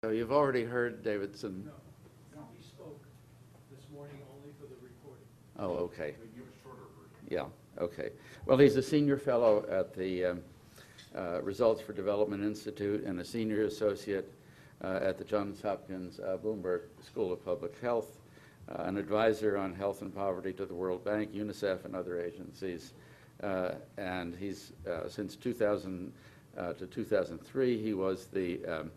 So you've already heard Davidson. No, he spoke this morning only for the recording. Oh, okay. They give a shorter version. Yeah, okay. Well, he's a senior fellow at the Results for Development Institute and a senior associate at the Johns Hopkins Bloomberg School of Public Health, an advisor on health and poverty to the World Bank, UNICEF, and other agencies. And he's, since 2000 to 2003, he was the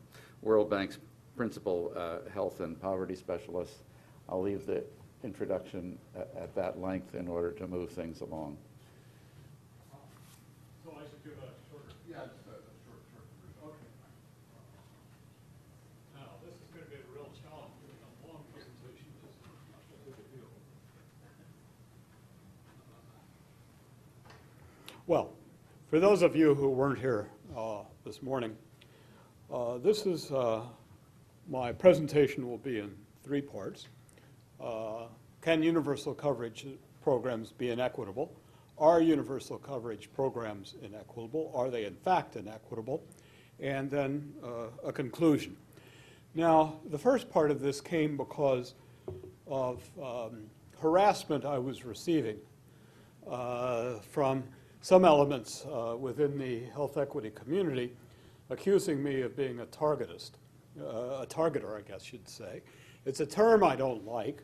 World Bank's principal health and poverty specialist. I'll leave the introduction at that length in order to move things along. So I should give a shorter. Yeah, just a short version. Okay. Now, this is going to be a real challenge. Giving a long presentation is not a big deal. Well, for those of you who weren't here this morning, this is my presentation will be in 3 parts. Can universal coverage programs be inequitable? Are universal coverage programs inequitable? Are they in fact inequitable? And then a conclusion. Now, the first part of this came because of harassment I was receiving from some elements within the health equity community accusing me of being a targetist, a targeter, I guess you'd say. It's a term I don't like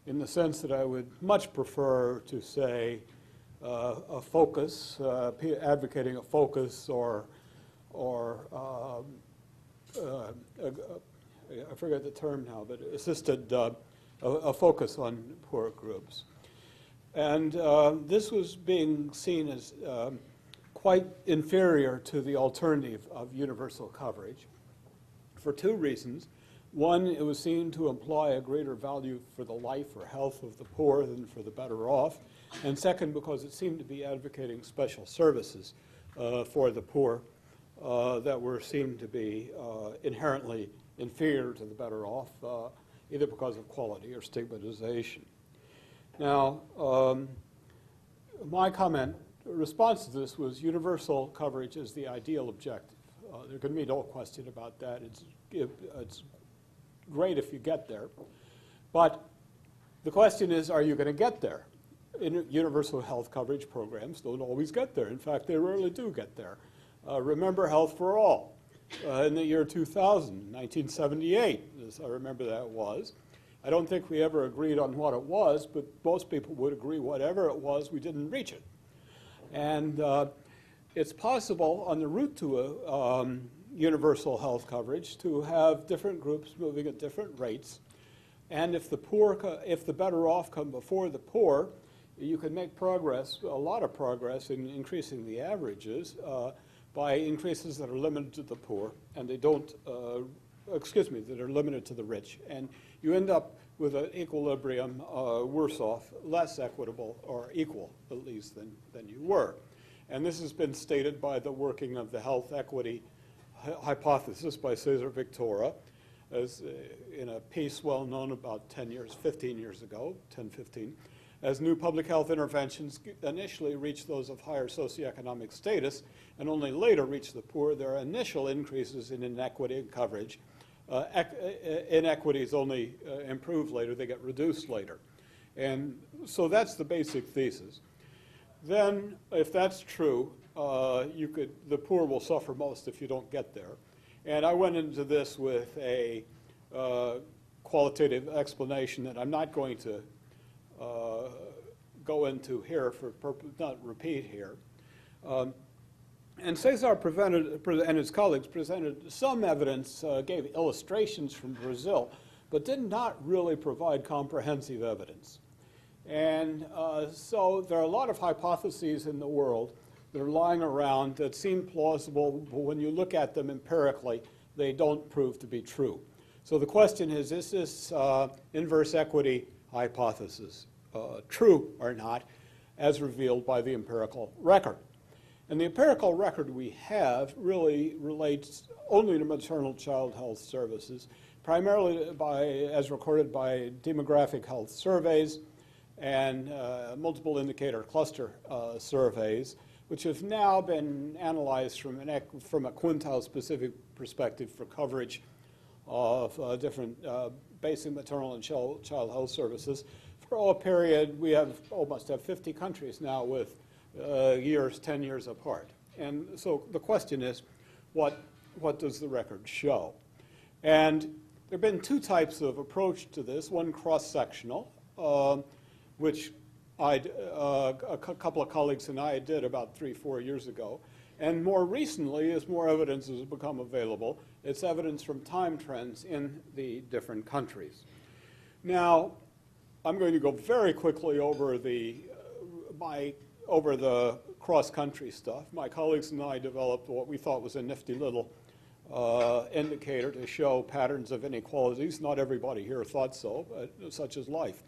in the sense that I would much prefer to say a focus, advocating a focus or I forget the term now, but assisted a focus on poor groups. And this was being seen as quite inferior to the alternative of universal coverage for 2 reasons. One, it was seen to imply a greater value for the life or health of the poor than for the better off. And second, because it seemed to be advocating special services for the poor that were seen to be inherently inferior to the better off, either because of quality or stigmatization. Now, my response to this was universal coverage is the ideal objective. There can be no question about that. It's great if you get there. But the question is, are you going to get there? Universal health coverage programs don't always get there. In fact, they rarely do get there. Remember Health for All in the year 2000, 1978, as I remember that was. I don't think we ever agreed on what it was, but most people would agree whatever it was, we didn't reach it. And it's possible on the route to universal health coverage to have different groups moving at different rates. And if the better off come before the poor, you can make progress, a lot of progress in increasing the averages by increases that are limited to the poor, and they don't, that are limited to the rich. And you end up with an equilibrium worse off, less equitable, or equal, at least, than you were. And this has been stated by the working of the health equity hypothesis by Cesar Victora, as in a piece well known about 15 years ago, 15, as new public health interventions initially reach those of higher socioeconomic status and only later reach the poor, there are initial increases in inequity and coverage. Inequities only improve later, they get reduced later. And so that's the basic thesis. Then, if that's true, the poor will suffer most if you don't get there. And I went into this with a qualitative explanation that I'm not going to go into here not repeat here. And Cesar and his colleagues presented some evidence, gave illustrations from Brazil, but did not really provide comprehensive evidence. And so there are a lot of hypotheses in the world that are lying around that seem plausible, but when you look at them empirically, they don't prove to be true. So the question is this inverse equity hypothesis true or not, as revealed by the empirical record? And the empirical record we have really relates only to maternal child health services, primarily as recorded by demographic health surveys and multiple indicator cluster surveys, which have now been analyzed from a quintile-specific perspective for coverage of different basic maternal and child health services. For a period, we almost have 50 countries now with years, 10 years apart. And so the question is, what does the record show? And there have been two types of approach to this, one cross-sectional, which a couple of colleagues and I did about 3-4 years ago. And more recently, as more evidence has become available, it's evidence from time trends in the different countries. Now, I'm going to go very quickly over the cross-country stuff. My colleagues and I developed what we thought was a nifty little indicator to show patterns of inequalities. Not everybody here thought so, but such is life.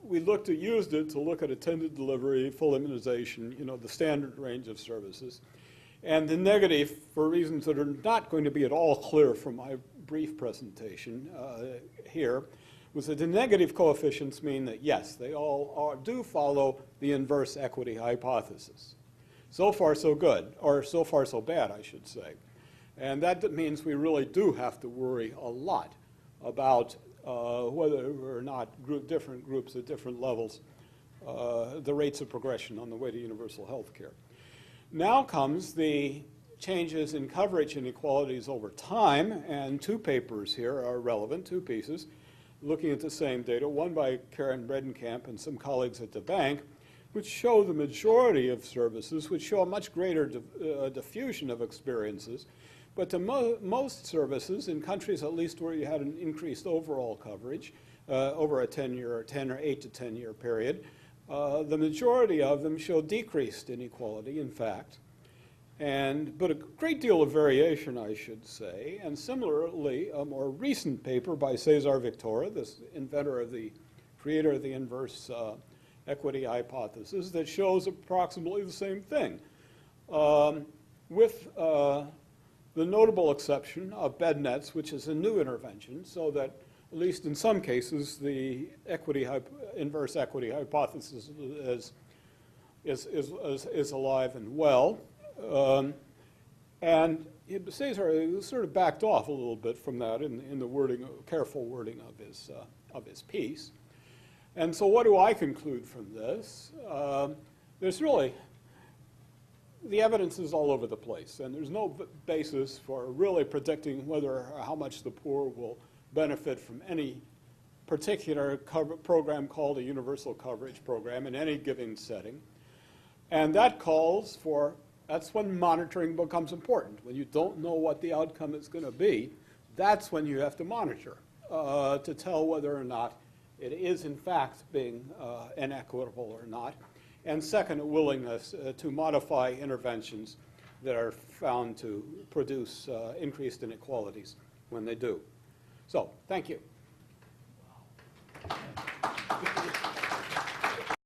We used it to look at attended delivery, full immunization, the standard range of services. And the negative, for reasons that are not going to be at all clear from my brief presentation here, was that the negative coefficients mean that, yes, they all do follow the inverse equity hypothesis. So far, so good, or so far, so bad, I should say. And that means we really do have to worry a lot about whether or not different groups at different levels, the rates of progression on the way to universal health care. Now comes the changes in coverage inequalities over time, and two papers here are relevant, two pieces, looking at the same data, one by Karen Bredenkamp and some colleagues at the bank, which show the majority of services, which show a much greater diffusion of experiences. But to most services, in countries at least where you had an increased overall coverage over a 10 or 8 to 10 year period, the majority of them show decreased inequality, in fact. But a great deal of variation, I should say. And similarly, a more recent paper by Cesar Victoria, this creator of the inverse equity hypothesis, that shows approximately the same thing, with the notable exception of bed nets, which is a new intervention, so that at least in some cases the inverse equity hypothesis is alive and well. And Cesar sort of backed off a little bit from that in the careful wording of his piece. And so what do I conclude from this? There's really, the evidence is all over the place, and there's no basis for really predicting whether or how much the poor will benefit from any particular program called a universal coverage program in any given setting. And that calls for, that's when monitoring becomes important. When you don't know what the outcome is going to be, that's when you have to monitor to tell whether or not it is in fact being inequitable or not. And second, a willingness to modify interventions that are found to produce increased inequalities when they do. So, thank you.